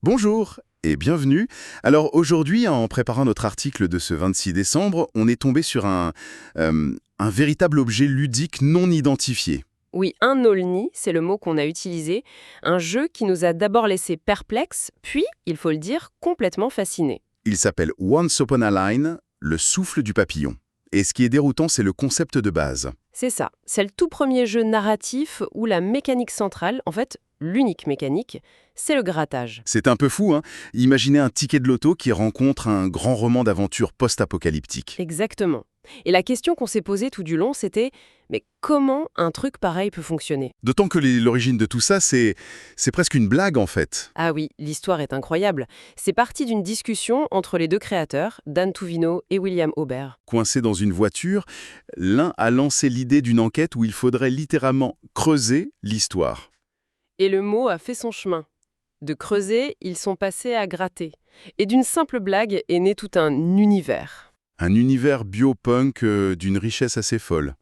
Bonjour et bienvenue. Alors aujourd'hui, en préparant notre article de ce 26 décembre, on est tombé sur un véritable objet ludique non identifié. Oui, un Olni, c'est le mot qu'on a utilisé, un jeu qui nous a d'abord laissé perplexes, puis, il faut le dire, complètement fascinés. Il s'appelle Once Upon a Line, le souffle du papillon. Et ce qui est déroutant, c'est le concept de base. C'est ça, c'est le tout premier jeu narratif où la mécanique centrale, en fait, l'unique mécanique, c'est le grattage. C'est un peu fou, hein? Imaginez un ticket de loto qui rencontre un grand roman d'aventure post-apocalyptique. Exactement. Et la question qu'on s'est posée tout du long, c'était mais comment un truc pareil peut fonctionner? D'autant que l'origine de tout ça, c'est presque une blague en fait. Ah oui, l'histoire est incroyable. C'est parti d'une discussion entre les deux créateurs, Dan Tuvino et William Aubert. Coincés dans une voiture, l'un a lancé l'idée d'une enquête où il faudrait littéralement creuser l'histoire. Et le mot a fait son chemin. De creuser, ils sont passés à gratter. Et d'une simple blague est né tout un univers. Un univers biopunk d'une richesse assez folle.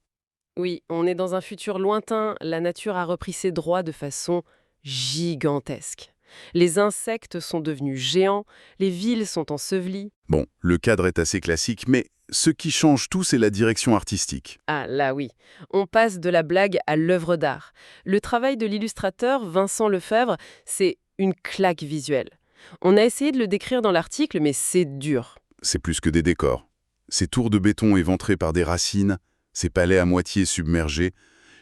Oui, on est dans un futur lointain, la nature a repris ses droits de façon gigantesque. Les insectes sont devenus géants, les villes sont ensevelies. Bon, le cadre est assez classique, mais ce qui change tout, c'est la direction artistique. Ah là oui, on passe de la blague à l'œuvre d'art. Le travail de l'illustrateur Vincent Lefebvre, c'est une claque visuelle. On a essayé de le décrire dans l'article, mais c'est dur. C'est plus que des décors. Ces tours de béton éventrées par des racines, ces palais à moitié submergés,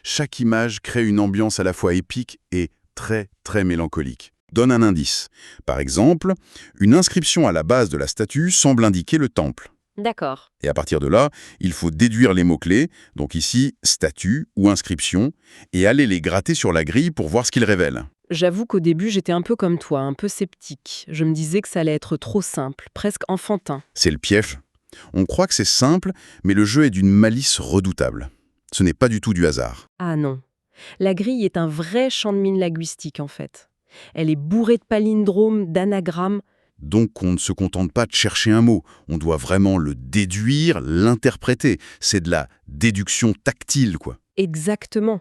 chaque image crée une ambiance à la fois épique et très, très mélancolique. Donne un indice. Par exemple, une inscription à la base de la statue semble indiquer le temple. D'accord. Et à partir de là, il faut déduire les mots-clés, donc ici, statue ou inscription, et aller les gratter sur la grille pour voir ce qu'ils révèlent. J'avoue qu'au début, j'étais un peu comme toi, un peu sceptique. Je me disais que ça allait être trop simple, presque enfantin. C'est le piège. On croit que c'est simple, mais le jeu est d'une malice redoutable. Ce n'est pas du tout du hasard. Ah non. La grille est un vrai champ de mine linguistique, en fait. Elle est bourrée de palindromes, d'anagrammes. Donc on ne se contente pas de chercher un mot, on doit vraiment le déduire, l'interpréter. C'est de la déduction tactile, quoi. Exactement.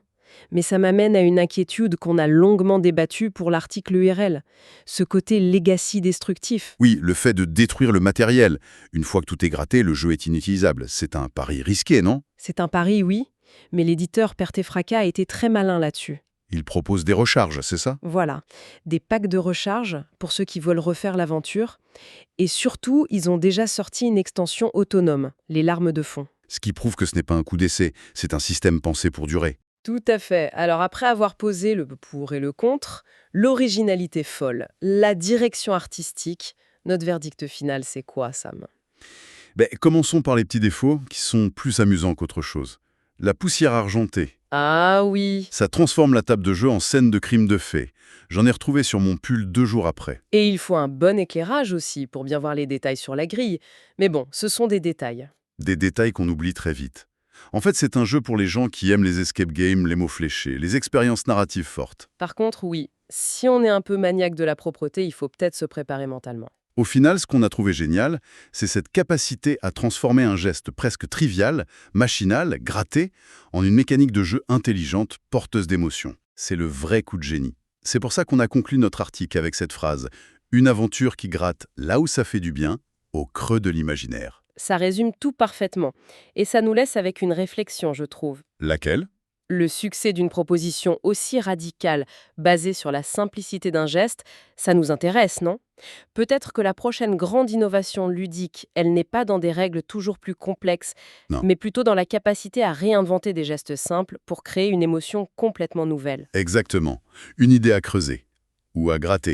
Mais ça m'amène à une inquiétude qu'on a longuement débattue pour l'article URL. Ce côté legacy destructif. Oui, le fait de détruire le matériel. Une fois que tout est gratté, le jeu est inutilisable. C'est un pari risqué, non? C'est un pari, oui, mais l'éditeur Perte et Fracas a été très malin là-dessus. Il propose des recharges, c'est ça? Voilà, des packs de recharge pour ceux qui veulent refaire l'aventure. Et surtout, ils ont déjà sorti une extension autonome, les larmes de fond. Ce qui prouve que ce n'est pas un coup d'essai, c'est un système pensé pour durer. Tout à fait. Alors après avoir posé le pour et le contre, l'originalité folle, la direction artistique, notre verdict final, c'est quoi, Sam? Commençons par les petits défauts qui sont plus amusants qu'autre chose. La poussière argentée. Ah oui. Ça transforme la table de jeu en scène de crime de fées. J'en ai retrouvé sur mon pull 2 jours après. Et il faut un bon éclairage aussi pour bien voir les détails sur la grille. Mais bon, ce sont des détails. Des détails qu'on oublie très vite. En fait, c'est un jeu pour les gens qui aiment les escape games, les mots fléchés, les expériences narratives fortes. Par contre, oui, si on est un peu maniaque de la propreté, il faut peut-être se préparer mentalement. Au final, ce qu'on a trouvé génial, c'est cette capacité à transformer un geste presque trivial, machinal, gratté, en une mécanique de jeu intelligente, porteuse d'émotions. C'est le vrai coup de génie. C'est pour ça qu'on a conclu notre article avec cette phrase « Une aventure qui gratte là où ça fait du bien, au creux de l'imaginaire ». Ça résume tout parfaitement. Et ça nous laisse avec une réflexion, je trouve. Laquelle? Le succès d'une proposition aussi radicale, basée sur la simplicité d'un geste, ça nous intéresse, non? Peut-être que la prochaine grande innovation ludique, elle n'est pas dans des règles toujours plus complexes, Non. mais plutôt dans la capacité à réinventer des gestes simples pour créer une émotion complètement nouvelle. Exactement. Une idée à creuser. Ou à gratter.